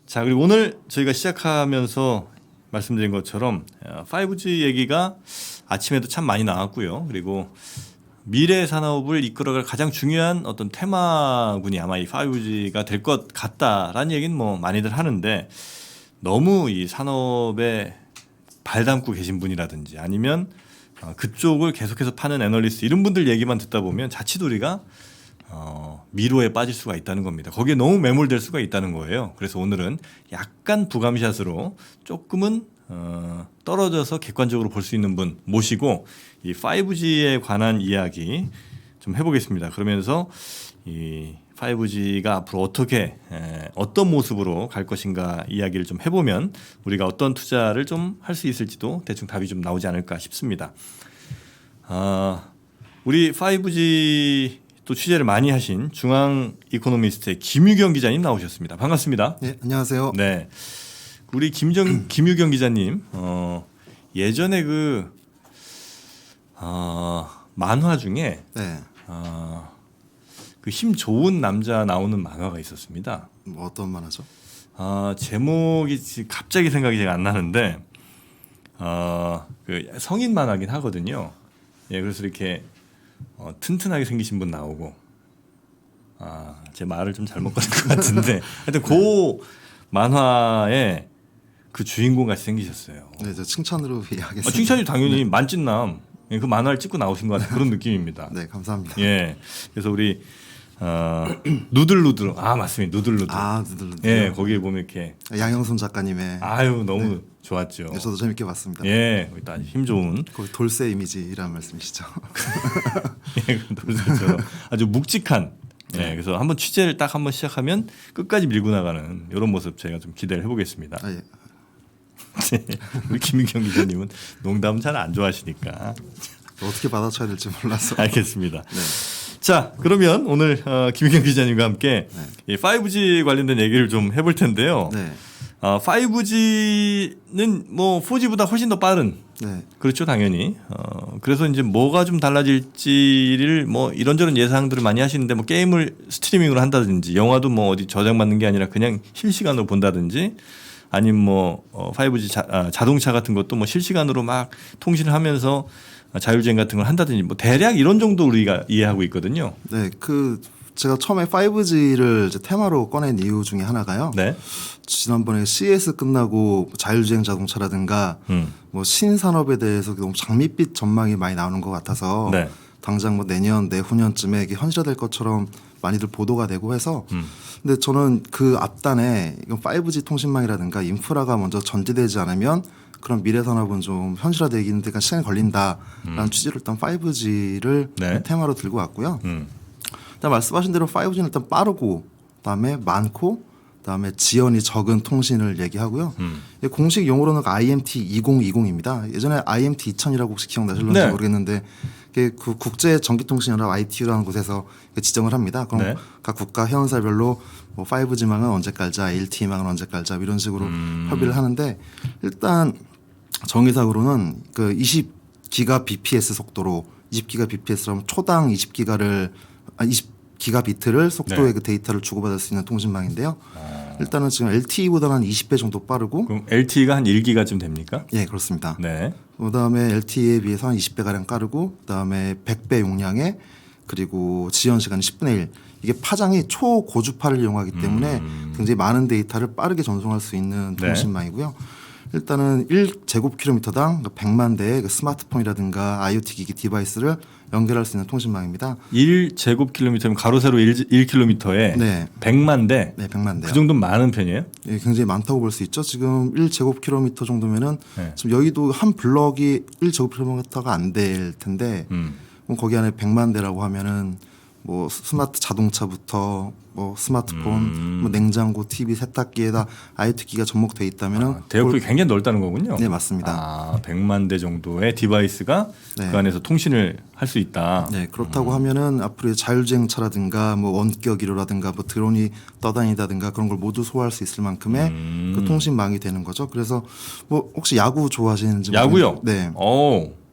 자, 그리고 오늘 저희가 시작하면서 말씀드린 것처럼 5G 얘기가 아침에도 참 많이 나왔고요. 그리고 미래 산업을 이끌어갈 가장 중요한 어떤 테마군이 아마 이 5G가 될 것 같다라는 얘기는 뭐 많이들 하는데, 너무 이 산업에 발 담고 계신 분이라든지 아니면 그쪽을 계속해서 파는 애널리스트 이런 분들 얘기만 듣다 보면 자칫 우리가 미로에 빠질 수가 있다는 겁니다. 거기에 너무 매몰될 수가 있다는 거예요. 그래서 오늘은 약간 부감샷으로 조금은 떨어져서 객관적으로 볼 수 있는 분 모시고 이 5G에 관한 이야기 좀 해보겠습니다. 그러면서 이 5G가 앞으로 어떻게 어떤 모습으로 갈 것인가 이야기를 좀 해보면 우리가 어떤 투자를 좀 할 수 있을지도 대충 답이 좀 나오지 않을까 싶습니다. 우리 5G 또 취재를 많이 하신 중앙 이코노미스트의 김유경 기자님 나오셨습니다. 반갑습니다. 네, 안녕하세요. 네, 우리 김유경 기자님 예전에 그 만화 중에 네, 그 힘 좋은 남자 나오는 만화가 있었습니다. 뭐 어떤 만화죠? 제목이 갑자기 생각이 잘 안 나는데 그 성인 만화긴 하거든요. 예, 그래서 이렇게 튼튼하게 생기신 분 나오고, 제 말을 좀 잘못 꺼낸 것 같은데 하여튼 그 만화에 그 주인공 같이 생기셨어요. 네, 저 칭찬으로 이해하겠습니다. 칭찬이 당연히 만찢남 그 만화를 찍고 나오신 것 같은 그런 느낌입니다. 네, 감사합니다. 예, 그래서 우리 누들누들 맞습니다. 누들누들. 누들누들. 예, 거기에 보면 이렇게 양영순 작가님의. 너무 좋았죠. 네, 저도 재밌게 봤습니다. 예, 거기 또 힘 좋은 거기 돌쇠 이미지라는 말씀이시죠? 예, 돌쇠처럼 아주 묵직한. 예, 그래서 한번 취재를 딱 한번 시작하면 끝까지 밀고 나가는 이런 모습 제가 좀 기대를 해보겠습니다. 예. 우리 김유경 기자님은 농담 잘 안 좋아하시니까 어떻게 받아쳐야 될지 몰라서. 알겠습니다. 네. 자, 그러면 오늘 김유경 기자님과 함께 네. 이 5G 관련된 얘기를 좀 해볼 텐데요. 네. 5G는 뭐 4G보다 훨씬 더 빠른. 네. 그렇죠, 당연히. 그래서 이제 뭐가 좀 달라질지를 뭐 이런저런 예상들을 많이 하시는데, 뭐 게임을 스트리밍으로 한다든지 영화도 뭐 어디 저장받는 게 아니라 그냥 실시간으로 본다든지, 아니면 뭐 5G 자동차 같은 것도 뭐 실시간으로 막 통신을 하면서 자율주행 같은 걸 한다든지, 뭐 대략 이런 정도 우리가 이해하고 있거든요. 네, 제가 처음에 5G를 이제 테마로 꺼낸 이유 중에 하나가요. 네. 지난번에 CES 끝나고 자율주행 자동차라든가 뭐 신산업에 대해서 너무 장밋빛 전망이 많이 나오는 것 같아서 네. 당장 뭐 내년 내후년쯤에 이게 현실화될 것처럼 많이들 보도가 되고 해서 근데 저는 그 앞단에 이건 5G 통신망이라든가 인프라가 먼저 전제되지 않으면 그런 미래 산업은 좀 현실화되기는 데가 시간이 걸린다라는 취지로 일단 5G를 네. 테마로 들고 왔고요. 일단 말씀하신 대로 5G는 일단 빠르고 그다음에 많고 그다음에 지연이 적은 통신을 얘기하고요. 공식 용어로는 IMT 2020입니다. 예전에 IMT 2000이라고 혹시 기억나실런지 네. 모르겠는데 그 국제 전기통신연합 ITU라는 곳에서 지정을 합니다. 그럼 네. 각 국가 회원사별로 뭐 5G망은 언제 깔자, LTE망은 언제 깔자 이런 식으로 협의를 하는데, 일단 정의상으로는 그 20GBps 속도로 20GBps라면 초당 20기가비트를 속도의 네. 그 데이터를 주고받을 수 있는 통신망인데요. 일단은 지금 LTE보다는 한 20배 정도 빠르고. 그럼 LTE가 한 1기가쯤 됩니까? 예, 그렇습니다. 네. 그다음에 LTE에 비해서 한 20배 가량 빠르고, 그다음에 100배 용량에, 그리고 지연 시간이 10분의 1. 이게 파장이 초고주파를 이용하기 때문에 굉장히 많은 데이터를 빠르게 전송할 수 있는 네. 통신망이고요. 일단은 1제곱킬로미터당 100만 대의 그 스마트폰이라든가 IoT 기기 디바이스를 연결할 수 있는 통신망입니다. 1제곱킬로미터면 가로 세로 1킬로미터에 네. 100만 대. 네, 100만 대. 그 정도면 많은 편이에요? 예, 굉장히 많다고 볼 수 있죠. 지금 1제곱킬로미터 정도면은 네. 지금 여의도 한 블럭이 1제곱킬로미터가 안 될 텐데, 뭐 거기 안에 100만 대라고 하면은 뭐 스마트 자동차부터 뭐 스마트폰, 뭐 냉장고, TV, 세탁기에다 IoT 기기가 접목돼 있다면은 대역폭이 굉장히 넓다는 거군요. 네, 맞습니다. 100만 대 정도의 디바이스가 네. 그 안에서 통신을 할 수 있다. 네, 그렇다고 하면은 앞으로 자율주행차라든가 뭐 원격 이로라든가 뭐 드론이 떠다니다든가 그런 걸 모두 소화할 수 있을 만큼의 그 통신망이 되는 거죠. 그래서 뭐 혹시 야구 좋아하시는지 야구요? 네.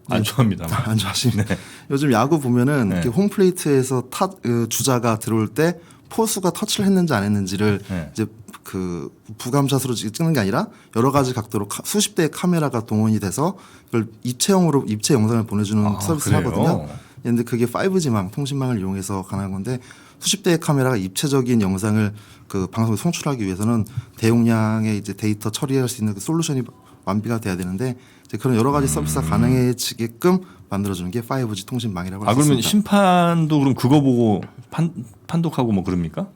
안 좋아합니다. 안 좋아하시면 요즘 야구 보면은 네. 이렇게 홈플레이트에서 주자가 들어올 때 포수가 터치를 했는지 안 했는지를 네. 이제 그 부감샷으로 찍는 게 아니라 여러 가지 각도로 수십 대의 카메라가 동원이 돼서 그걸 입체형으로 입체 영상을 보내주는 서비스를 그래요? 하거든요. 그런데 그게 5G망 통신망을 이용해서 가능한 건데 수십 대의 카메라가 입체적인 영상을 그 방송에 송출하기 위해서는 대용량의 이제 데이터 처리할 수 있는 그 솔루션이 완비가 돼야 되는데 이제 그런 여러 가지 서비스가 가능해지게끔 만들어주는 게 5G 통신망이라고 할 수 그러면 있습니다. 심판도 그럼 그거 보고 판독하고 뭐 그럽니까?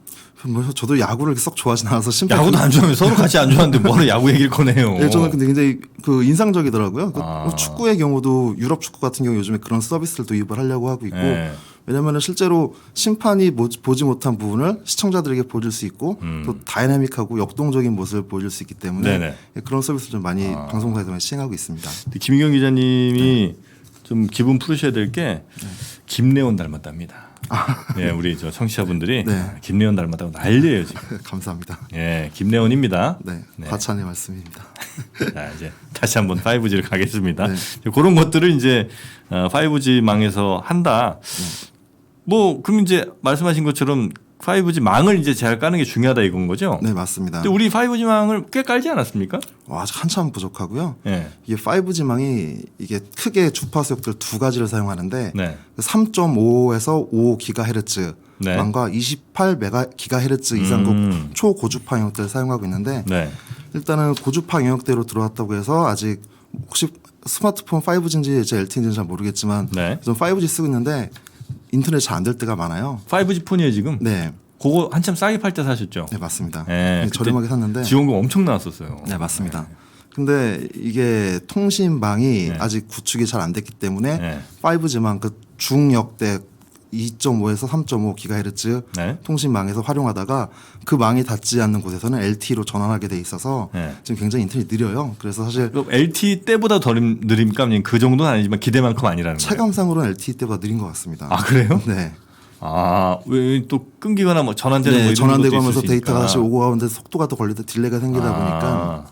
뭐 저도 야구를 썩 좋아하진 않아서 심판 야구도 안 좋아하면 서로 같이 안 좋아하는데 뭐로 야구 얘기를 꺼내요. 네, 저는 근데 굉장히 그 인상적이더라고요. 그 아. 축구의 경우도 유럽 축구 같은 경우 요즘에 그런 서비스를 도입을 하려고 하고 있고 네. 왜냐하면 실제로 심판이 보지 못한 부분을 시청자들에게 보여줄 수 있고 또 다이내믹하고 역동적인 모습을 보여줄 수 있기 때문에 네네. 그런 서비스를 좀 많이 방송사에서 많이 시행하고 있습니다. 김희경 기자님이 좀 기분 풀으셔야 될 게 김래원 닮았답니다. 예, 우리 저 청취자분들이 네. 김래원 닮았다고 난리예요 지금. 감사합니다. 예, 김래원입니다. 네, 네. 과찬의 말씀입니다. 자 이제 다시 한번 5G를 가겠습니다. 네. 그런 것들을 이제 5G 망에서 한다. 뭐 그럼 이제 말씀하신 것처럼 5G 망을 이제 잘 까는 게 중요하다 이건 거죠? 네, 맞습니다. 근데 우리 5G 망을 꽤 깔지 않았습니까? 아직 한참 부족하고요. 예. 이게 5G망이 이게 크게 주파수역들 두 가지를 사용하는데 네. 3.5에서 5GHz 네. 망과 28GHz 이상급 초고주파 영역대를 사용하고 있는데 네. 일단은 고주파 영역대로 들어왔다고 해서 아직 혹시 스마트폰 5G인지 이제 LTE인지는 잘 모르겠지만 네. 좀 5G 쓰고 있는데 인터넷 잘 안 될 때가 많아요. 5G 폰이에요 지금? 네, 그거 한참 싸게 팔 때 사셨죠? 네 맞습니다. 네, 그때 저렴하게 샀는데 지원금 엄청 나왔었어요. 네 맞습니다. 근데 이게 통신망이 아직 구축이 잘 안 됐기 때문에 네. 5G망 그 중역대 2.5에서 3.5GHz 네. 통신망에서 활용하다가 그 망이 닿지 않는 곳에서는 LTE로 전환하게 돼 있어서 네. 지금 굉장히 인터넷이 느려요. 그래서 사실 그럼 LTE 때보다 더 느립니까? 아니면 그 정도는 아니지만 기대만큼 아니라는 거예요? 체감상으로는 LTE 때보다 느린 것 같습니다. 아 그래요? 네. 아, 왜 또 끊기거나 뭐 전환되는 뭐 네, 이런 전환되고 것도 하면서 있을 수 데이터가 다시 있으니까. 오고 가는데 속도가 더 걸리다 딜레이가 생기다 보니까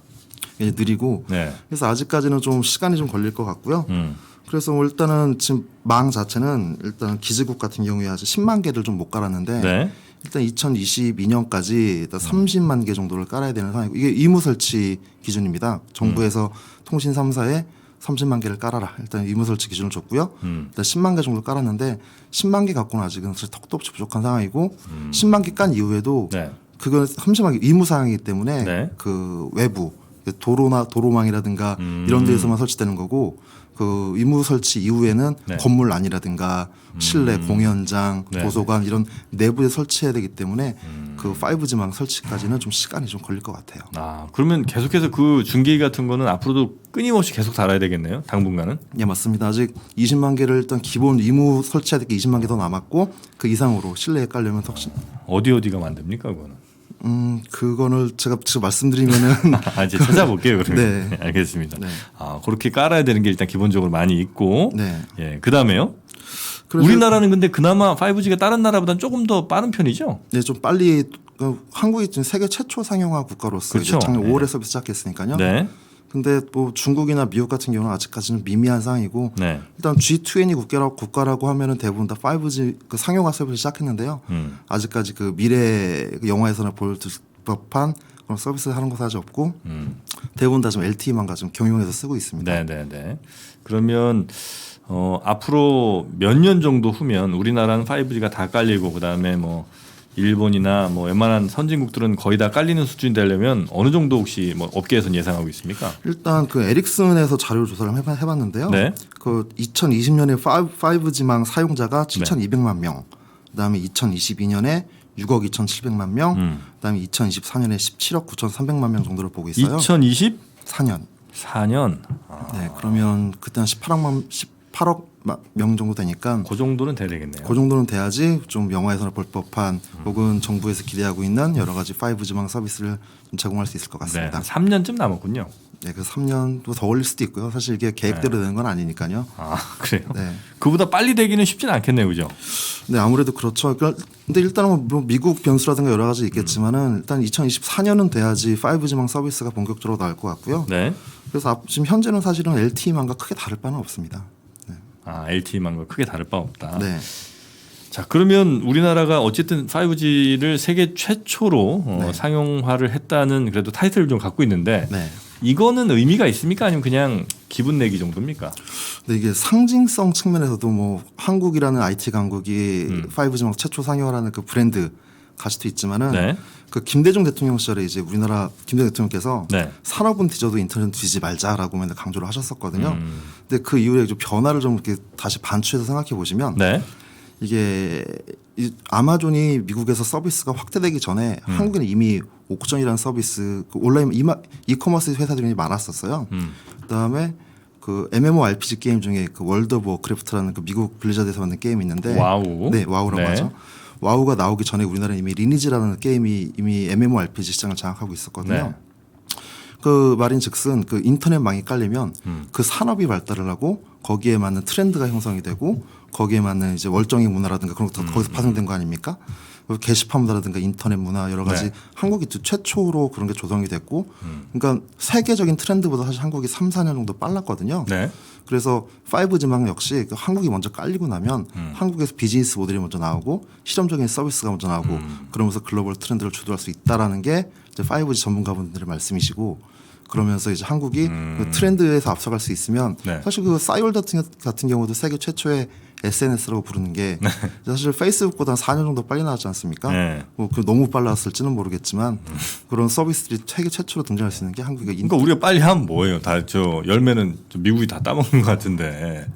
이게 느리고 네. 그래서 아직까지는 좀 시간이 좀 걸릴 것 같고요. 음. 그래서 뭐 일단은 지금 망 자체는 일단 기지국 같은 경우에 아직 10만 개를 좀 못 깔았는데 네. 일단 2022년까지 일단 30만 개 정도를 깔아야 되는 상황이고 이게 의무 설치 기준입니다. 정부에서 통신 3사에 30만 개를 깔아라. 일단 의무 설치 기준을 줬고요. 일단 10만 개 정도 깔았는데 10만 개 갖고는 아직은 사실 턱도 없이 부족한 상황이고 10만 개 깐 이후에도 네. 그건 30만 개 의무 사항이기 때문에 네. 그 그 외부 도로나 도로망이라든가 이런 데에서만 설치되는 거고 그 의무 설치 이후에는 네. 건물 안이라든가 실내 공연장, 네. 도서관 이런 내부에 설치해야 되기 때문에 그 5G망 설치까지는 좀 시간이 좀 걸릴 것 같아요. 아, 그러면 계속해서 그 중계기 같은 거는 앞으로도 끊임없이 계속 달아야 되겠네요. 당분간은. 예, 맞습니다. 아직 20만 개를 일단 기본 의무 설치해야 될 게 20만 개 더 남았고 그 이상으로 실내에 깔려면 턱신 어디가 만듭니까, 그거는? 그거를 제가 지금 말씀드리면은 아, 이제 찾아볼게요, 그러면. 네. 알겠습니다. 네. 아, 그렇게 깔아야 되는 게 일단 기본적으로 많이 있고. 네. 예, 그다음에요? 그래서 우리나라는 근데 그나마 5G가 다른 나라보다는 조금 더 빠른 편이죠? 네, 좀 빨리 한국이 지금 세계 최초 상용화 국가로서 그렇죠. 이제 작년 네. 5월에 서비스 시작했으니까요. 네. 근데 뭐 중국이나 미국 같은 경우는 아직까지는 미미한 상황이고 네. 일단 G20 국가라고 하면은 대부분 다 5G 그 상용화 서비스 시작했는데요. 아직까지 그 미래 그 영화에서나 보여줄 법한 그런 서비스를 하는 곳은 아직 없고 대부분 다 지금 LTE만 가지고 경용해서 쓰고 있습니다. 네, 네, 네. 그러면 앞으로 몇 년 정도 후면 우리나라는 5G가 다 깔리고 그다음에 뭐 일본이나 뭐 웬만한 선진국들은 거의 다 깔리는 수준이 되려면 어느 정도 혹시 뭐 업계에서는 예상하고 있습니까? 일단 그 에릭슨에서 자료 조사를 해봤는데요. 네. 그 2020년에 5G망 사용자가 7,200만 명, 그다음에 2022년에 6억 2,700만 명, 그다음에 2024년에 17억 9,300만 명 정도를 보고 있어요. 2024년. 4년. 네, 그러면 그때 한 18억 명 정도 되니까 그 정도는 돼야 되겠네요. 그 정도는 돼야지 좀 영화에서나 볼 법한 혹은 정부에서 기대하고 있는 여러 가지 5G망 서비스를 좀 제공할 수 있을 것 네, 같습니다. 한 3년쯤 남았군요. 네, 그래서 3년도 더 걸릴 수도 있고요. 사실 이게 계획대로 되는 건 아니니까요. 아, 그래요? 네. 그보다 빨리 되기는 쉽진 않겠네요, 그죠? 네, 아무래도 그렇죠. 근데 일단은 뭐 미국 변수라든가 여러 가지 있겠지만은 일단 2024년은 돼야지 5G망 서비스가 본격적으로 나올 것 같고요. 네. 그래서 지금 현재는 사실은 LTE망과 크게 다를 바는 없습니다. 네. 아, LTE만과 크게 다를 바 없다. 네. 자, 그러면 우리나라가 어쨌든 5G를 세계 최초로 네. 상용화를 했다는 그래도 타이틀을 좀 갖고 있는데 네. 이거는 의미가 있습니까? 아니면 그냥 기분 내기 정도입니까? 근데 이게 상징성 측면에서도 뭐 한국이라는 IT 강국이 5G 최초 상용화라는 그 브랜드 가치도 있지만은 네. 그 김대중 대통령 시절에 이제 우리나라 김대중 대통령께서 네. 산업은 뒤져도 인터넷 뒤지지 말자라고 맨날 강조를 하셨었거든요. 근데 그 이후에 좀 변화를 좀 이렇게 다시 반추해서 생각해 보시면 네. 이게 이 아마존이 미국에서 서비스가 확대되기 전에 한국에는 이미 옥션이라는 서비스 그 온라인 이커머스 회사들이 많았었어요. 그다음에 그 MMORPG 게임 중에 그 월드 오브 워크래프트라는 그 미국 블리자드에서 만든 게임이 있는데 와우. 네, 와우라고 네. 하죠. 와우가 나오기 전에 우리나라는 이미 리니지라는 게임이 이미 MMORPG 시장을 장악하고 있었거든요. 네. 그 말인즉슨 그 인터넷망이 깔리면 그 산업이 발달을 하고 거기에 맞는 트렌드가 형성이 되고 거기에 맞는 이제 월정의 문화라든가 그런 것도 거기서 파생된 거 아닙니까? 게시판 문화라든가 인터넷 문화 여러 가지 네. 한국이 최초로 그런 게 조성이 됐고 그러니까 세계적인 트렌드보다 사실 한국이 3, 4년 정도 빨랐거든요. 네. 그래서 5G망 역시 그 한국이 먼저 깔리고 나면 한국에서 비즈니스 모델이 먼저 나오고 실험적인 서비스가 먼저 나오고 그러면서 글로벌 트렌드를 주도할 수 있다라는 게 이제 5G 전문가분들의 말씀이시고 그러면서 이제 한국이 그 트렌드에서 앞서갈 수 있으면 네. 사실 그 싸이월드 같은 경우도 세계 최초의 SNS라고 부르는 게 사실 페이스북보다 4년 정도 빨리 나왔지 않습니까? 네. 뭐 그 너무 빨랐을지는 모르겠지만 그런 서비스들이 세계 최초로 등장할 수 있는 게 한국의 그러니까 우리가 빨리 하면 뭐예요? 다 저 열매는 저 미국이 다 따먹는 것 같은데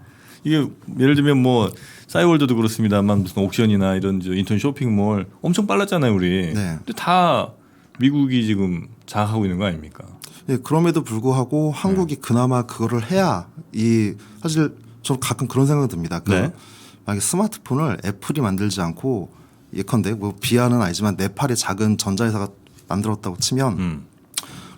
이게 예를 들면 뭐 싸이월드도 그렇습니다만 무슨 옥션이나 이런 저 인터넷 쇼핑몰 엄청 빨랐잖아요, 우리. 네. 근데 다 미국이 지금 장악하고 있는 거 아닙니까? 예, 그럼에도 불구하고 한국이 그나마 그거를 해야 이 사실 저는 가끔 그런 생각이 듭니다. 그 네. 만약에 스마트폰을 애플이 만들지 않고 예컨대 뭐 비하는 아니지만 네팔의 작은 전자회사가 만들었다고 치면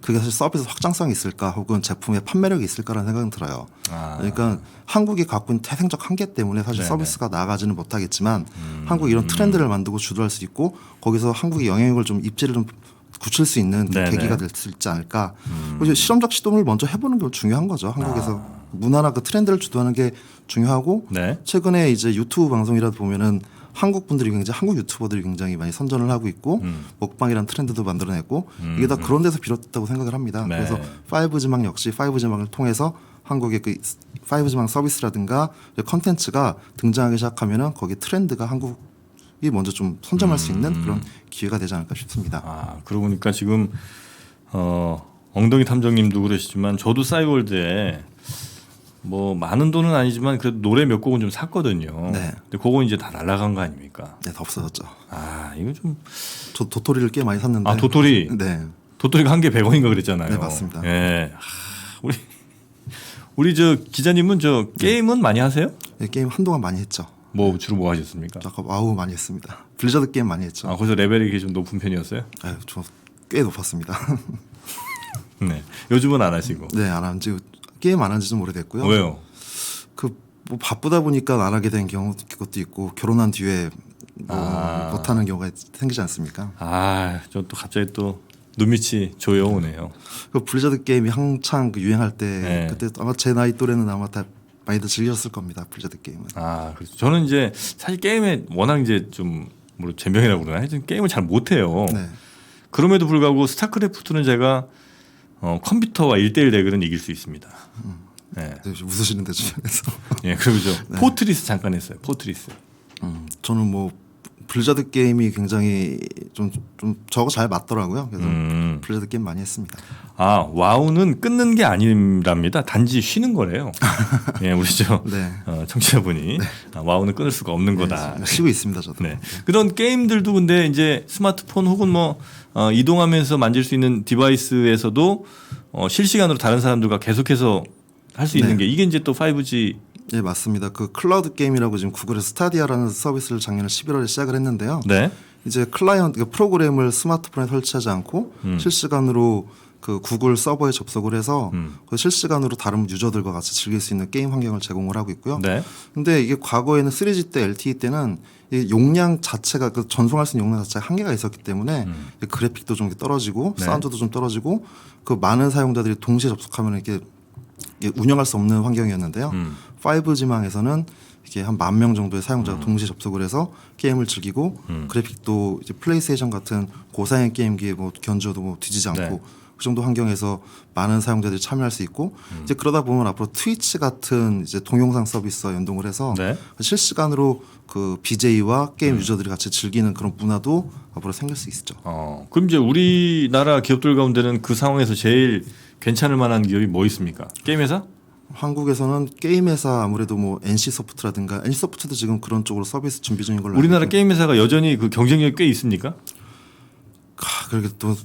그게 사실 서비스 확장성이 있을까 혹은 제품의 판매력이 있을까라는 생각은 들어요. 아. 그러니까 한국이 갖고 있는 태생적 한계 때문에 사실 네네. 서비스가 나아가지는 못하겠지만 한국이 이런 트렌드를 만들고 주도할 수 있고 거기서 한국의 영향력을 좀 입지를 좀 굳힐 수 있는 그 네네. 계기가 될 수 있지 않을까. 그리고 실험적 시도를 먼저 해보는 게 중요한 거죠. 한국에서 문화나 그 트렌드를 주도하는 게 중요하고 네. 최근에 이제 유튜브 방송이라도 보면은 한국 분들이 굉장히 한국 유튜버들이 굉장히 많이 선전을 하고 있고 먹방이라는 트렌드도 만들어냈고 이게 다 그런 데서 비롯됐다고 생각을 합니다. 네. 그래서 5G망 역시 5G망을 통해서 한국의 그 5G망 서비스라든가 컨텐츠가 등장하기 시작하면은 거기 트렌드가 한국이 먼저 좀 선점할 수 있는 그런 기회가 되지 않을까 싶습니다. 아, 그러고 보니까 지금 엉덩이 탐정님도 그러시지만 저도 싸이월드에 뭐 많은 돈은 아니지만 그래도 노래 몇 곡은 좀 샀거든요. 네. 근데 그거 이제 다 날아간 거 아닙니까? 네, 다 없어졌죠. 아, 이거 좀 저 도토리를 꽤 많이 샀는데. 아, 도토리. 네. 도토리가 한 개 100원인가 그랬잖아요. 네, 맞습니다. 예. 우리 저 기자님은 저 게임은 많이 하세요? 네, 게임 한동안 많이 했죠. 뭐 주로 뭐 하셨습니까? 저 아까 와우 많이 했습니다. 블리자드 게임 많이 했죠. 아, 거기서 레벨이 이렇게 좀 높은 편이었어요? 아유, 저 꽤 높았습니다. 네. 요즘은 안 하시고. 네, 안 한지 게임 안 한지 좀 오래됐고요. 왜요? 그 뭐 바쁘다 보니까 안 하게 된 경우도 있고 결혼한 뒤에 뭐 못하는 경우가 생기지 않습니까? 아, 저 또 갑자기 또 눈밑이 조여오네요. 그 블리자드 게임이 한창 그 유행할 때 네. 그때 아마 제 나이 또래는 아마 다 많이들 즐겼을 겁니다. 블리자드 게임은. 아, 그렇죠. 저는 이제 사실 게임에 워낙 이제 좀 뭐 젬병이라고 그러나 하여튼 게임을 잘 못해요. 네. 그럼에도 불구하고 스타크래프트는 제가 컴퓨터와 1대1 대결은 이길 수 있습니다. 네. 네, 웃으시는데 주변에서. 예, 그리고 저 포트리스 잠깐 했어요. 포트리스. 저는 뭐 블리자드 게임이 굉장히 좀 저거 잘 맞더라고요. 그래서 블리자드 게임 많이 했습니다. 아, 와우는 끊는 게 아니랍니다. 단지 쉬는 거래요. 예, 우리 저 네. 청취자분이 아, 와우는 끊을 수가 없는 거다. 네, 쉬고 있습니다, 저도. 네. 그런 게임들도 근데 이제 스마트폰 혹은 뭐 이동하면서 만질 수 있는 디바이스에서도 실시간으로 다른 사람들과 계속해서 할 수 있는 네. 게 이게 이제 또 5G. 예, 맞습니다. 그 클라우드 게임이라고 지금 구글에서 스타디아라는 서비스를 작년 11월에 시작을 했는데요. 네. 이제 클라이언트 그 프로그램을 스마트폰에 설치하지 않고 실시간으로 그 구글 서버에 접속을 해서 그 실시간으로 다른 유저들과 같이 즐길 수 있는 게임 환경을 제공을 하고 있고요. 네. 근데 이게 과거에는 3G 때 LTE 때는 이 용량 자체가 그 전송할 수 있는 용량 자체가 한계가 있었기 때문에 그래픽도 좀 떨어지고 네. 사운드도 좀 떨어지고 그 많은 사용자들이 동시에 접속하면 이게 운영할 수 없는 환경이었는데요. 5G망에서는 이게 한 10,000명 정도의 사용자가 동시에 접속을 해서 게임을 즐기고 그래픽도 이제 플레이스테이션 같은 고사양 게임기에 뭐 견주어도 뭐 뒤지지 않고 네. 그 정도 환경에서 많은 사용자들이 참여할 수 있고 이제 그러다 보면 앞으로 트위치 같은 이제 동영상 서비스와 연동을 해서 네. 실시간으로 그 BJ와 게임 유저들이 같이 즐기는 그런 문화도 앞으로 생길 수 있죠. 그럼 이제 우리나라 기업들 가운데는 그 상황에서 제일 괜찮을 만한 기업이 뭐 있습니까? 게임 회사? 한국에서는 게임 회사 아무래도 뭐 NC 소프트라든가 NC 소프트도 지금 그런 쪽으로 서비스 준비 중인 걸로 우리나라 알고 게임 회사가 여전히 그 경쟁력이 꽤 있습니까? 그렇게 또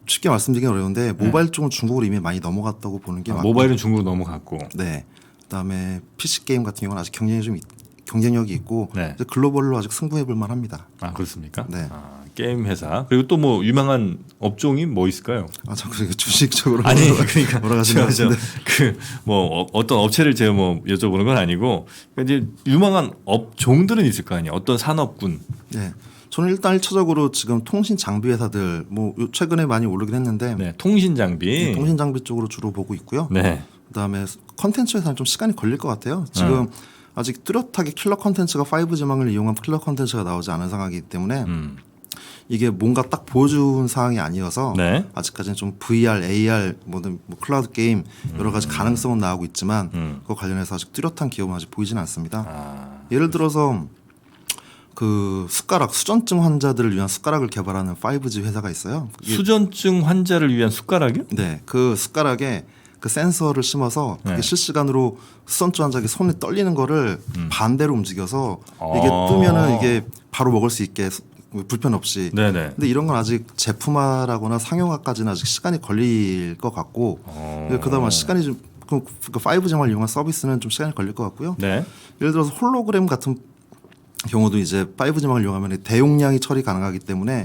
쉽게 말씀드리기 어려운데 모바일 쪽은 중국으로 이미 많이 넘어갔다고 보는 게 맞고 모바일은 중국으로 넘어갔고. 네. 그다음에 PC 게임 같은 경우는 아직 경쟁력이 있고 네. 이제 글로벌로 아직 승부해볼 만합니다. 아 그렇습니까? 네. 게임 회사 그리고 또 뭐 유명한 업종이 뭐 있을까요? 자꾸 주식적으로 아니 그러니까 몰아가시는 것 같은데 그뭐 어떤 업체를 제가 뭐 여쭤보는 건 아니고 이제 유명한 업종들은 있을 거 아니에요. 어떤 산업군. 네. 저는 일단 1차적으로 지금 통신 장비 회사들 뭐 최근에 많이 오르긴 했는데 네, 통신 장비. 통신 장비 쪽으로 주로 보고 있고요. 네. 그다음에 컨텐츠 회사는 좀 시간이 걸릴 것 같아요. 지금 아직 뚜렷하게 킬러 컨텐츠가 5G망을 이용한 킬러 컨텐츠가 나오지 않은 상황이기 때문에 이게 뭔가 딱 보여준 상황이 아니어서 네. 아직까지는 좀 VR, AR, 뭐 클라우드 게임 여러 가지 가능성은 나오고 있지만 그거 관련해서 아직 뚜렷한 기업은 아직 보이지는 않습니다. 예를 들어서 그 숟가락 수전증 환자들을 위한 숟가락을 개발하는 5G 회사가 있어요. 수전증 환자를 위한 숟가락이요? 네, 그 숟가락에 그 센서를 심어서 그게 네. 실시간으로 수전증 환자가 손에 떨리는 거를 반대로 움직여서 이게 뜨면은 이게 바로 먹을 수 있게 불편 없이. 네네. 근데 이런 건 아직 제품화라거나 상용화까지는 아직 시간이 걸릴 것 같고 그다음에 시간이 좀 그 5G를 이용한 서비스는 좀 시간이 걸릴 것 같고요. 네. 예를 들어서 홀로그램 같은 경우도 이제 5G망을 이용하면 대용량이 처리 가능하기 때문에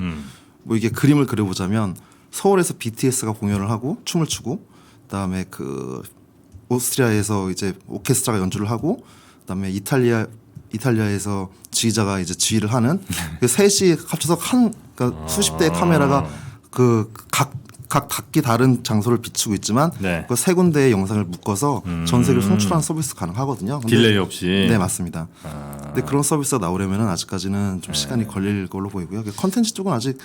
뭐 이게 그림을 그려보자면 서울에서 BTS가 공연을 하고 춤을 추고 그다음에 그 오스트리아에서 이제 오케스트라가 연주를 하고 그다음에 이탈리아에서 지휘자가 이제 지휘를 하는 그 셋이 합쳐서 그러니까 수십 대의 카메라가 그 각기 다른 장소를 비추고 있지만 네. 그 세 군데의 영상을 묶어서 전 세계를 송출하는 서비스 가능하거든요. 근데 딜레이 없이. 네, 맞습니다. 근데 그런 서비스가 나오려면 아직까지는 좀 시간이 걸릴 걸로 보이고요. 컨텐츠 쪽은 아직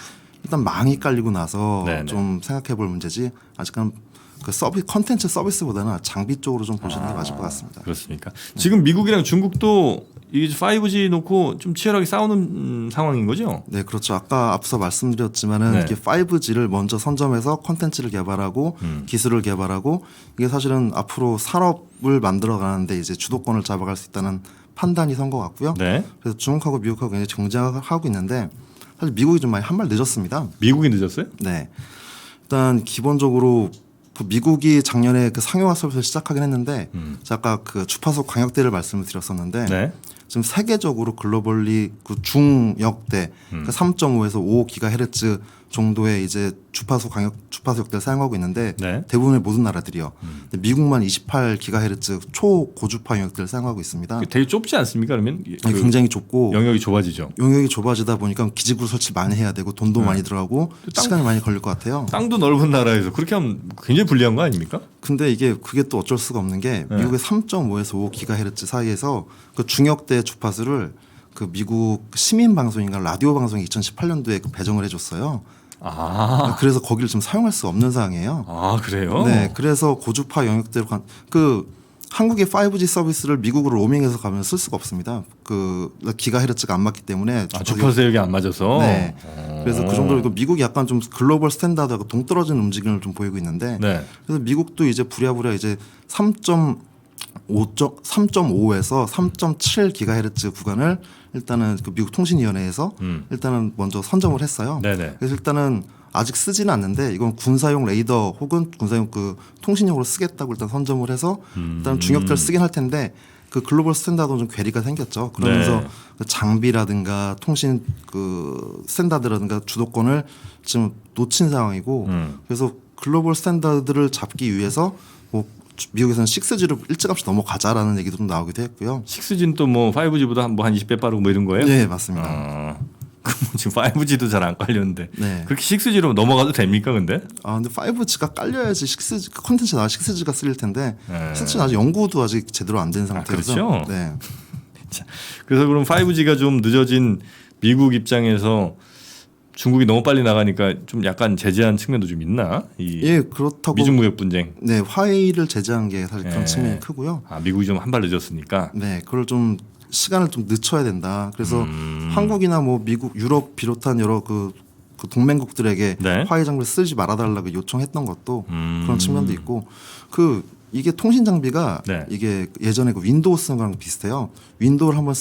일단 망이 깔리고 나서 네네. 좀 생각해 볼 문제지 아직은 그 컨텐츠 서비스보다는 장비 쪽으로 좀 보시는 게 맞을 것 같습니다. 그렇습니까? 지금 미국이랑 중국도 이 5G 놓고 좀 치열하게 싸우는 상황인 거죠? 네, 그렇죠. 아까 앞서 말씀드렸지만은 네. 이게 5G를 먼저 선점해서 컨텐츠를 개발하고 기술을 개발하고 이게 사실은 앞으로 산업을 만들어 가는데 이제 주도권을 잡아갈 수 있다는 판단이 선 것 같고요. 네. 그래서 중국하고 미국하고 굉장히 경쟁을 하고 있는데 사실 미국이 좀 많이 한 발 늦었습니다. 미국이 늦었어요? 네. 일단 기본적으로 미국이 작년에 그 상용화 서비스를 시작하긴 했는데 제가 아까 그 주파수 광역대를 말씀을 드렸었는데 네. 지금 세계적으로 글로벌리 그 중역대 그 3.5에서 5GHz 정도의 이제 주파수 역대를 사용하고 있는데 네. 대부분의 모든 나라들이요. 근데 미국만 28GHz 초고주파 영역대를 사용하고 있습니다. 되게 좁지 않습니까? 그러면 굉장히 좁고 영역이 좁아지죠. 영역이 좁아지다 보니까 기지국 설치 많이 해야 되고 돈도 많이 들어가고 시간이 많이 걸릴 것 같아요. 땅도 넓은 나라에서 그렇게 하면 굉장히 불리한 거 아닙니까? 근데 그게 또 어쩔 수가 없는 게 미국의 3.5에서 5GHz 사이에서 그 중역대 주파수를 그 미국 시민 방송인가 라디오 방송이 2018년도에 배정을 해줬어요. 그래서 거기를 지금 사용할 수 없는 상황이에요. 그래요? 네, 그래서 고주파 영역대로 한국의 5G 서비스를 미국으로 로밍해서 가면 쓸 수가 없습니다. 그 기가헤르츠가 안 맞기 때문에 주파수 역이 안 맞아서. 네. 그래서 그 정도로 미국이 약간 좀 글로벌 스탠다드하고 동떨어진 움직임을 좀 보이고 있는데 네. 그래서 미국도 이제 부랴부랴 이제 3.5에서 3.7 기가헤르츠 구간을 일단은 그 미국 통신위원회에서 일단은 먼저 선점을 했어요. 네네. 그래서 일단은 아직 쓰지는 않는데 이건 군사용 레이더 혹은 군사용 그 통신용으로 쓰겠다고 일단 선점을 해서 일단 중역대를 쓰긴 할 텐데 그 글로벌 스탠다드는 좀 괴리가 생겼죠. 그러면서 네. 그 장비라든가 통신 그 스탠다드라든가 주도권을 지금 놓친 상황이고 그래서 글로벌 스탠다드를 잡기 위해서 뭐 미국에서는 6G로 일찌감치 넘어가자라는 얘기도 좀 나오기도 했고요. 6G는 또 뭐 5G보다 한 20배 빠르고 뭐 이런 거예요? 네, 맞습니다. 지금 5G도 잘 안 깔렸는데 네. 그렇게 6G로 넘어가도 됩니까 근데? 근데 5G가 깔려야지 6G 컨텐츠가 6G가 쓰일 텐데 네. 6G는 아직 연구도 아직 제대로 안 된 상태여서 그렇죠? 네. 자, 그래서 그럼 5G가 좀 늦어진 미국 입장에서 중국이 너무 빨리 나가니까 좀 약간 제재한 측면도 좀 있나? 이 예, 그렇다고 미중 무역 분쟁. 네, 화웨이를 제재한 게 사실 그런 예. 측면이 크고요. 아, 미국이 좀 한 발 늦었으니까. 네, 그걸 좀 시간을 좀 늦춰야 된다. 그래서 한국이나 뭐 미국, 유럽 비롯한 여러 그 동맹국들에게 네. 화웨이 장비를 쓰지 말아달라고 요청했던 것도 그런 측면도 있고 이게 통신 장비가 네. 이게 예전에 그 윈도우 쓰는 거랑 비슷해요. 윈도우를 한번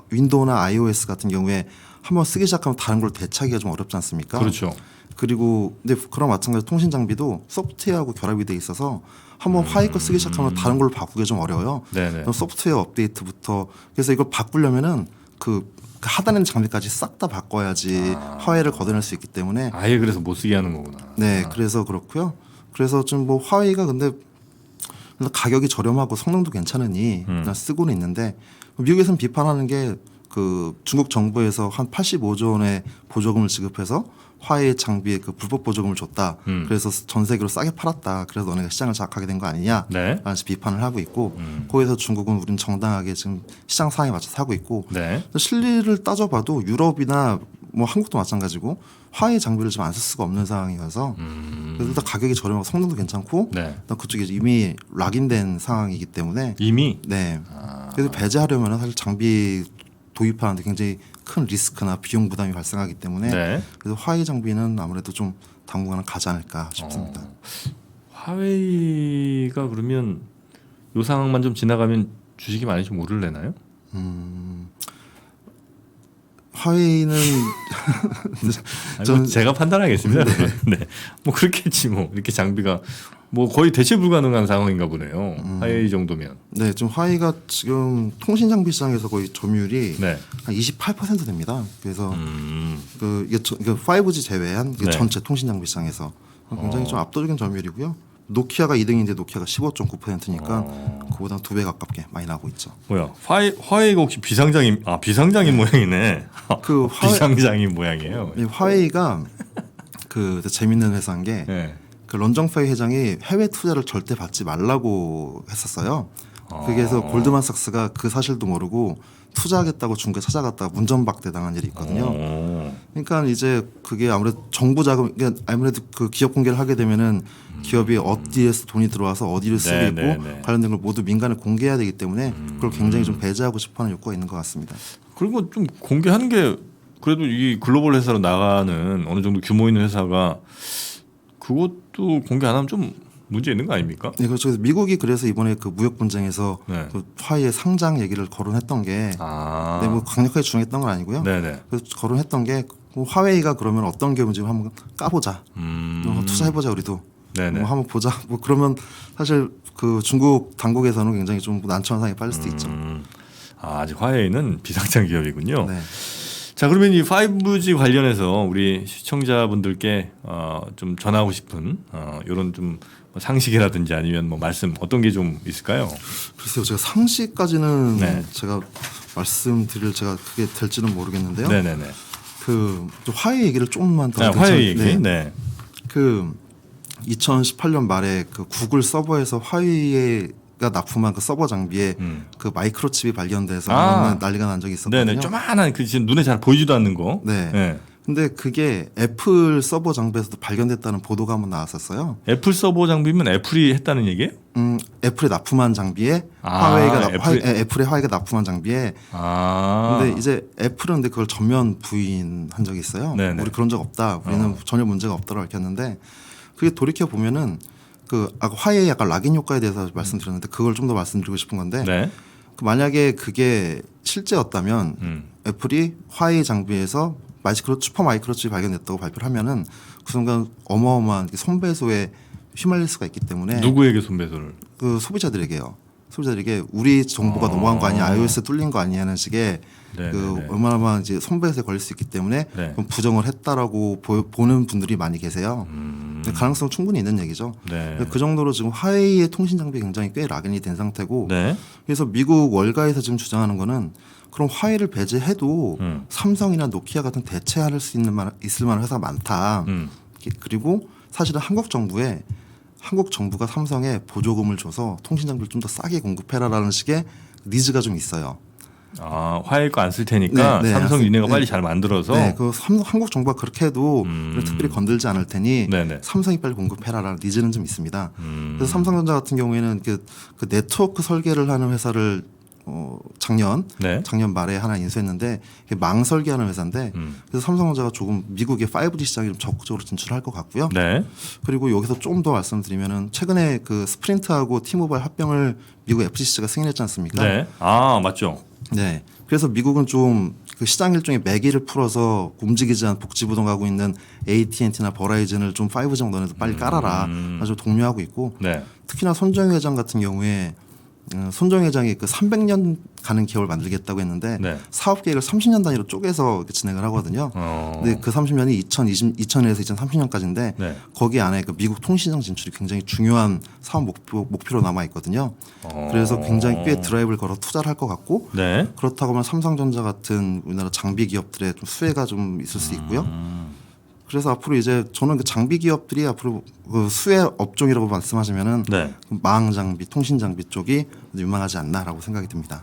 윈도우나 iOS 같은 경우에 한번 쓰기 시작하면 다른 걸 대체하기가 좀 어렵지 않습니까? 그렇죠. 그리고 근데 그런 마찬가지 통신 장비도 소프트웨어하고 결합이 돼 있어서 한번 화웨이 거 쓰기 시작하면 다른 걸로 바꾸기가 좀 어려워요. 네네. 그럼 소프트웨어 업데이트부터 그래서 이걸 바꾸려면은 그 하단에 있는 장비까지 싹 다 바꿔야지 화웨이를 걷어낼 수 있기 때문에 아예 그래서 못 쓰게 하는 거구나. 네, 그래서 그렇고요. 그래서 좀 뭐 화웨이가 근데 가격이 저렴하고 성능도 괜찮으니 그냥 쓰고는 있는데 미국에서는 비판하는 게 그 중국 정부에서 한 85조 원의 보조금을 지급해서 화웨이 장비에 그 불법 보조금을 줬다. 그래서 전 세계로 싸게 팔았다. 그래서 너네가 시장을 장악하게 된 거 아니냐? 네. 라는 비판을 하고 있고 거기서 중국은 우리는 정당하게 지금 시장 상황에 맞춰서 하고 있고 네. 실리를 따져봐도 유럽이나 뭐 한국도 마찬가지고 화웨이 장비를 지금 안 쓸 수가 없는 상황이어서 그래서 일단 가격이 저렴하고 성능도 괜찮고 네. 일단 그쪽에 이미 락인된 상황이기 때문에 이미 네. 그래서 배제하려면 사실 장비 도입하는데 굉장히 큰 리스크나 비용 부담이 발생하기 때문에 네. 그래서 화웨이 장비는 아무래도 좀 당분간은 가지 않을까 싶습니다. 화웨이가 그러면 요 상황만 좀 지나가면 주식이 많이 좀 오르려나요? 화웨이는 아니, 뭐 제가 판단하겠습니다. 네. 뭐 그렇겠지 뭐 이렇게 장비가 뭐 거의 대체 불가능한 상황인가 보네요. 화웨이 정도면. 네, 좀 화웨이가 지금 통신 장비 시장에서 거의 점유율이 네. 한 28% 됩니다. 그래서 이게 5G 제외한 이게 네. 전체 통신 장비 시장에서 굉장히 좀 압도적인 점유율이고요. 노키아가 2등인데 노키아가 15.9%니까 그보다 2배 가깝게 많이 나고 있죠. 뭐야? 화웨이가 혹시 비상장인 모양이네. 그 비상장인 모양이에요. 이 화웨이가 그 재밌는 회사인 게 네. 그 런정페이 회장이 해외 투자를 절대 받지 말라고 했었어요. 그래서 골드만삭스가 그 사실도 모르고 투자하겠다고 중국에 찾아갔다가 문전박대 당한 일이 있거든요. 그러니까 이제 그게 아무래도 정부 자금, 그러니까 아무래도 그 기업 공개를 하게 되면은 기업이 어디에서 돈이 들어와서 어디를 쓰고 있고 네. 관련된 걸 모두 민간에 공개해야 되기 때문에 그걸 굉장히 좀 배제하고 싶어하는 욕구가 있는 것 같습니다. 그리고 좀 공개하는 게 그래도 이 글로벌 회사로 나가는 어느 정도 규모 있는 회사가 그것도 공개 안 하면 좀 문제 있는 거 아닙니까? 네, 그렇죠. 그래서 미국이 그래서 이번에 그 무역 분쟁에서 네. 그 화웨이의 상장 얘기를 거론했던 게 아. 네, 뭐 강력하게 주장했던 건 아니고요. 네네. 그래서 거론했던 게 화웨이가 그러면 어떤 경우인지 한번 까보자. 투자해보자 우리도. 네네. 뭐 한번 보자. 뭐 그러면 사실 그 중국 당국에서는 굉장히 좀 난처한 상황이 빠질 수도 있죠. 아직 화웨이는 비상장 기업이군요. 네. 자, 그러면 이 5G 관련해서 우리 시청자분들께 좀 전하고 싶은 이런 좀 상식이라든지 아니면 뭐 말씀 어떤 게 좀 있을까요? 글쎄요, 제가 상식까지는 네. 제가 말씀드릴 제가 그게 될지는 모르겠는데요. 네네네. 그 화웨이 얘기를 조금만 더. 화웨이 얘기. 네. 네. 그 2018년 말에 그 구글 서버에서 화웨이가 납품한 그 서버 장비에 그 마이크로칩이 발견돼서 난리가 난 적이 있었거든요. 네네. 조만한 그 지금 눈에 잘 보이지도 않는 거. 네. 네. 근데 그게 애플 서버 장비에서도 발견됐다는 보도가 한번 나왔었어요. 애플 서버 장비면 애플이 했다는 얘기예요? 애플에 납품한 장비에 애플의 화웨이가 납품한 장비에. 근데 이제 애플은 근데 그걸 전면 부인한 적이 있어요. 네네. 우리 그런 적 없다. 우리는 전혀 문제가 없다고 밝혔는데 그게 돌이켜 보면은 그 아까 화웨이 약간 락인 효과에 대해서 말씀드렸는데 그걸 좀 더 말씀드리고 싶은 건데 네. 그 만약에 그게 실제였다면 애플이 화웨이 장비에서 슈퍼 마이크로칩이 발견됐다고 발표를 하면은 그 순간 어마어마한 손배소에 휘말릴 수가 있기 때문에. 누구에게 손배소를? 그 소비자들에게요. 소비자들에게 우리 정보가 넘어간 거 아니야, iOS 뚫린 거 아니냐는 식의 그 얼마나 이제 손배소에 걸릴 수 있기 때문에 그럼 부정을 했다라고 보는 분들이 많이 계세요. 가능성 충분히 있는 얘기죠. 네. 그 정도로 지금 화웨이의 통신 장비 굉장히 꽤 락인이 된 상태고. 네. 그래서 미국 월가에서 지금 주장하는 거는 그럼 화웨이를 배제해도 삼성이나 노키아 같은 대체할 수 있을 만한 회사가 많다. 그리고 사실은 한국 정부가 삼성에 보조금을 줘서 통신 장비를 좀 더 싸게 공급해라라는 식의 니즈가 좀 있어요. 아, 화웨이 거 안 쓸 테니까 네, 네, 삼성 안 쓸- 니네가 네. 빨리 잘 만들어서. 네, 한국 정부가 그렇게 해도 우리가 특별히 건들지 않을 테니 네네. 삼성이 빨리 공급해라라는 니즈는 좀 있습니다. 음. 그래서 삼성전자 같은 경우에는 그 네트워크 설계를 하는 회사를 작년 네. 말에 하나 인수했는데 이게 망 설계하는 회사인데 그래서 삼성전자가 조금 미국의 5G 시장에 좀 적극적으로 진출할 것 같고요. 네. 그리고 여기서 좀 더 말씀드리면은 최근에 그 스프린트하고 T모바일 합병을 미국 FCC가 승인했지 않습니까? 네. 아, 맞죠. 네. 그래서 미국은 좀 그 시장 일종의 매기를 풀어서 움직이지 않은 복지부동하고 있는 AT&T나 버라이즌을 좀 5G 너네도 빨리 깔아라. 아주 독려하고 있고 네. 특히나 손정희 회장 같은 경우에 손정희 회장이 그 300년 가는 기업을 만들겠다고 했는데 네. 사업 계획을 30년 단위로 쪼개서 이렇게 진행을 하거든요. 근데 그 30년이 2020에서 2030년까지인데 네. 거기 안에 그 미국 통신시장 진출이 굉장히 중요한 사업 목표로 남아 있거든요. 그래서 굉장히 꽤 드라이브를 걸어 투자를 할 것 같고 네. 그렇다고 하면 삼성전자 같은 우리나라 장비 기업들의 좀 수혜가 좀 있을 수 있고요. 그래서 앞으로 이제 저는 그 장비 기업들이 앞으로 그 수혜 업종이라고 말씀하시면은 네. 망 장비, 통신 장비 쪽이 유망하지 않나라고 생각이 듭니다.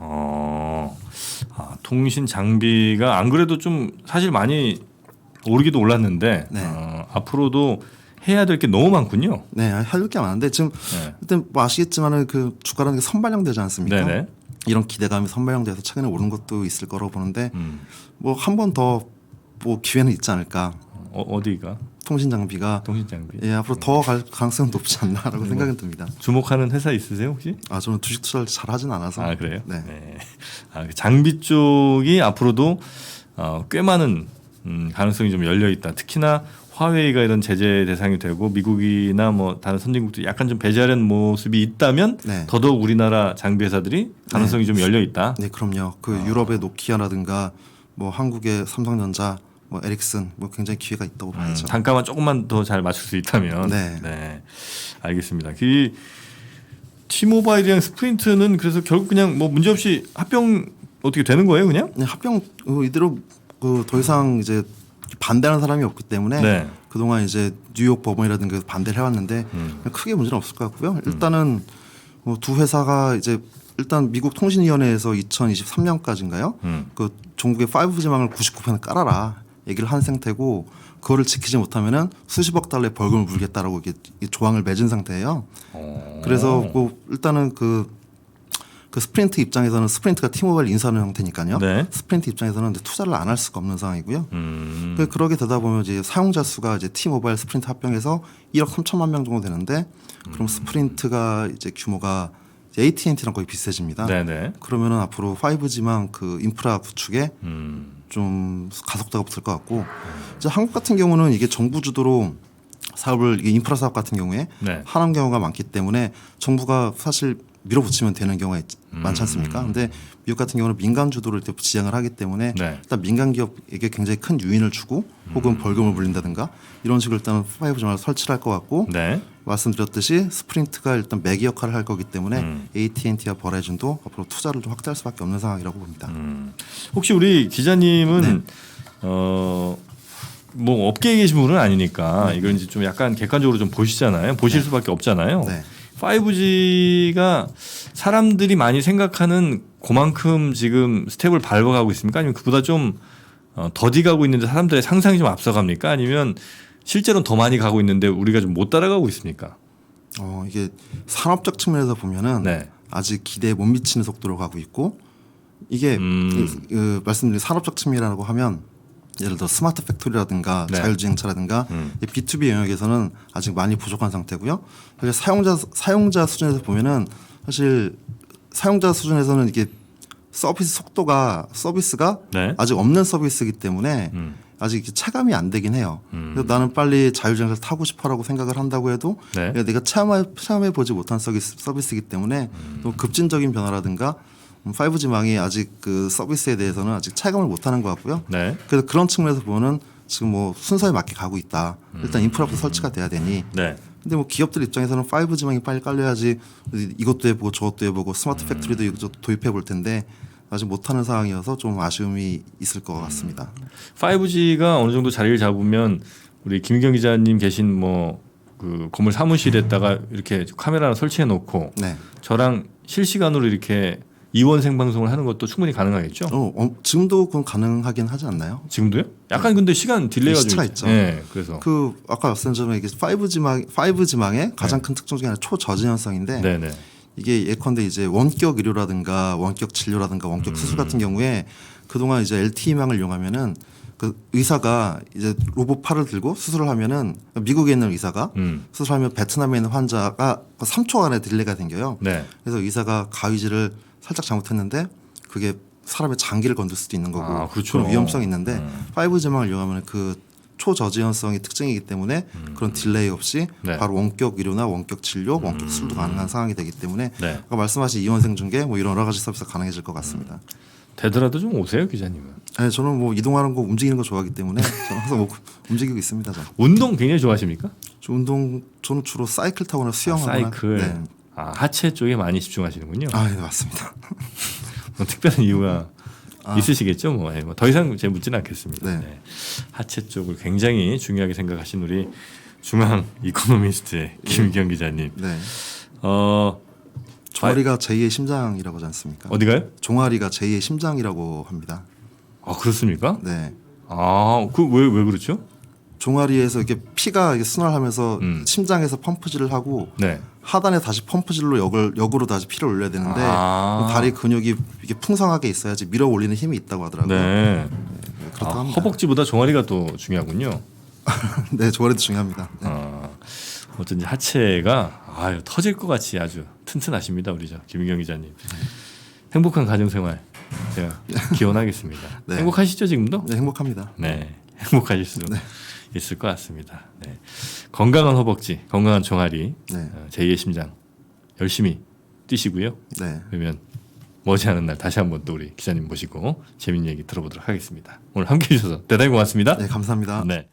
통신 장비가 안 그래도 좀 사실 많이 오르기도 올랐는데 네. 앞으로도 해야 될 게 너무 많군요. 네, 할 게 많은데 지금 네. 일단 뭐 아시겠지만은 그 주가라는 게 선반영되지 않습니까? 네네. 이런 기대감이 선반영돼서 최근에 오른 것도 있을 거라고 보는데 음. 뭐 한 번 더 뭐 기회는 있지 않을까? 어디가? 통신 장비가 통신 장비. 예 앞으로 더 갈 가능성은 높지 않나라고 생각이 듭니다. 주목하는 회사 있으세요 혹시? 아 저는 주식 투자를 잘 하진 않아서. 아 그래요? 네. 그 장비 쪽이 앞으로도 꽤 많은 가능성이 좀 열려 있다. 특히나 화웨이가 이런 제재 대상이 되고 미국이나 뭐 다른 선진국도 약간 좀 배제하려는 모습이 있다면 네. 더더욱 우리나라 장비 회사들이 가능성이 좀 열려 있다. 네, 그럼요. 그 유럽의 노키아라든가 뭐 한국의 삼성전자, 뭐 에릭슨 뭐 굉장히 기회가 있다고 봐야죠. 단가만 조금만 더 잘 맞출 수 있다면. 네. 알겠습니다. 그 T모바일이랑 스프린트는 그래서 결국 그냥 뭐 문제 없이 합병 어떻게 되는 거예요, 그냥? 네, 합병 이대로 더 이상 이제 반대하는 사람이 없기 때문에 네. 그동안 이제 뉴욕 법원이라든가 반대를 해왔는데 크게 문제는 없을 것 같고요. 일단은 두 회사가 이제 일단 미국 통신위원회에서 2023년까지인가요? 그 전국의 5G망을 99% 깔아라 얘기를 한 상태고 그거를 지키지 못하면은 수십억 달러의 벌금을 물겠다라고 이게 조항을 맺은 상태예요. 그래서 일단은 그 스프린트 입장에서는 스프린트가 T모바일 인수하는 형태니까요. 네. 스프린트 입장에서는 투자를 안 할 수가 없는 상황이고요. 그러게 되다 보면 이제 사용자 수가 이제 T모바일 스프린트 합병해서 1억 3천만 명 정도 되는데 그럼 스프린트가 이제 규모가 AT&T랑 거의 비슷해집니다. 네네. 그러면은 앞으로 5G망 그 인프라 구축에 좀 가속도가 붙을 것 같고 이제 한국 같은 경우는 이게 정부 주도로 사업을 이게 인프라 사업 같은 경우에 네. 하는 경우가 많기 때문에 정부가 사실 밀어붙이면 되는 경우가 많지 않습니까? 근데 미국 같은 경우는 민간 주도를 이렇게 지향을 하기 때문에 네. 일단 민간 기업에게 굉장히 큰 유인을 주고 혹은 벌금을 물린다든가 이런 식으로 일단 5G망을 설치를 할 것 같고 네. 말씀드렸듯이 스프린트가 일단 매기 역할을 할 거기 때문에 AT&T와 버라이즌도 앞으로 투자를 좀 확대할 수밖에 없는 상황이라고 봅니다. 혹시 우리 기자님은 네. 뭐 업계에 계신 분은 아니니까 이걸 이제 좀 약간 객관적으로 좀 보시잖아요. 보실 수밖에 없잖아요. 네. 5G가 사람들이 많이 생각하는 그만큼 지금 스텝을 밟아가고 있습니까? 아니면 그보다 좀 더디 가고 있는데 사람들의 상상이 좀 앞서갑니까? 아니면 실제로는 더 많이 가고 있는데 우리가 좀 못 따라가고 있습니까? 이게 산업적 측면에서 보면은 네. 아직 기대에 못 미치는 속도로 가고 있고 이게 말씀드린 산업적 측면이라고 하면 예를 들어 스마트 팩토리라든가 네. 자율주행차라든가 B2B 영역에서는 아직 많이 부족한 상태고요. 사실 사용자 수준에서 보면은 사실 사용자 수준에서는 이게 서비스가 네. 아직 없는 서비스이기 때문에 아직 체감이 안 되긴 해요. 그래서 나는 빨리 자율주행차를 타고 싶어라고 생각을 한다고 해도 네. 내가 체험해 보지 못한 서비스이기 때문에 또 급진적인 변화라든가 5G망이 아직 그 서비스에 대해서는 아직 체감을 못하는 것 같고요. 네. 그래서 그런 측면에서 보면은 지금 뭐 순서에 맞게 가고 있다. 일단 인프라부터 설치가 돼야 되니. 네. 근데 뭐 기업들 입장에서는 5G망이 빨리 깔려야지 이것도 해보고 저것도 해보고 스마트 팩토리도 이것도 도입해 볼 텐데 아직 못하는 상황이어서 좀 아쉬움이 있을 것 같습니다. 5G가 어느 정도 자리를 잡으면 우리 김경 기자님 계신 뭐 그 건물 사무실에다가 이렇게 카메라 설치해 놓고 네. 저랑 실시간으로 이렇게 이원 생방송을 하는 것도 충분히 가능하겠죠? 지금도 그건 가능하긴 하지 않나요? 지금도요? 약간 근데 시간 딜레이가 시차가 좀 있죠. 네, 그래서 그 아까 말씀드린 것처럼 이게 5G망의 가장 큰 특징 중에 하나 초저지연성인데 네네. 이게 예컨대 이제 원격 의료라든가 원격 진료라든가 원격 수술 같은 경우에 그동안 이제 LTE망을 이용하면은 그 의사가 이제 로봇 팔을 들고 수술을 하면은 미국에 있는 의사가 수술하면 베트남에 있는 환자가 3초 안에 딜레이가 생겨요. 네. 그래서 의사가 가위질을 살짝 잘못했는데 그게 사람의 장기를 건들 수도 있는 거고 그렇죠. 그런 위험성이 있는데 5G망을 이용하면 그 초저지연성이 특징이기 때문에 그런 딜레이 없이 네. 바로 원격 의료나 원격 진료, 원격 수술도 가능한 상황이 되기 때문에 네. 아까 말씀하신 이원생 중계 뭐 이런 여러 가지 서비스가 가능해질 것 같습니다. 되더라도 좀 오세요, 기자님은. 네, 저는 뭐 이동하는 거 움직이는 거 좋아하기 때문에 저는 항상 뭐 움직이고 있습니다. 저는. 운동 굉장히 좋아하십니까? 저는 주로 사이클 타거나 수영하거나. 사이클. 네. 하체 쪽에 많이 집중하시는군요. 네, 맞습니다. 뭐 특별한 이유가 있으시겠죠. 더 이상 제가 묻지는 않겠습니다. 네. 네. 하체 쪽을 굉장히 중요하게 생각하신 우리 중앙 이코노미스트의 김기현 기자님. 네. 어, 종아리가 제2의 심장이라고 하지 않습니까? 어디가요? 종아리가 제2의 심장이라고 합니다. 그렇습니까? 네. 왜 그렇죠? 종아리에서 이렇게 피가 이렇게 순환하면서 심장에서 펌프질을 하고 네. 하단에 다시 펌프질로 역으로 다시 피를 올려야 되는데 다리 근육이 이게 풍성하게 있어야지 밀어 올리는 힘이 있다고 하더라고요. 네. 그렇다고 합니다. 허벅지보다 종아리가 더 중요하군요. 네, 종아리도 중요합니다. 네. 어쩐지 하체가 터질 것 같이 아주 튼튼하십니다, 우리 김기현 기자님. 행복한 가정생활 제가 기원하겠습니다. 네. 행복하시죠 지금도? 네, 행복합니다. 네, 행복하실 수 있을 것 같습니다. 네. 건강한 허벅지, 건강한 종아리, 네. 제2의 심장 열심히 뛰시고요. 네. 그러면 머지않은 날 다시 한번 또 우리 기자님 모시고 재밌는 얘기 들어보도록 하겠습니다. 오늘 함께해 주셔서 대단히 고맙습니다. 네, 감사합니다. 네.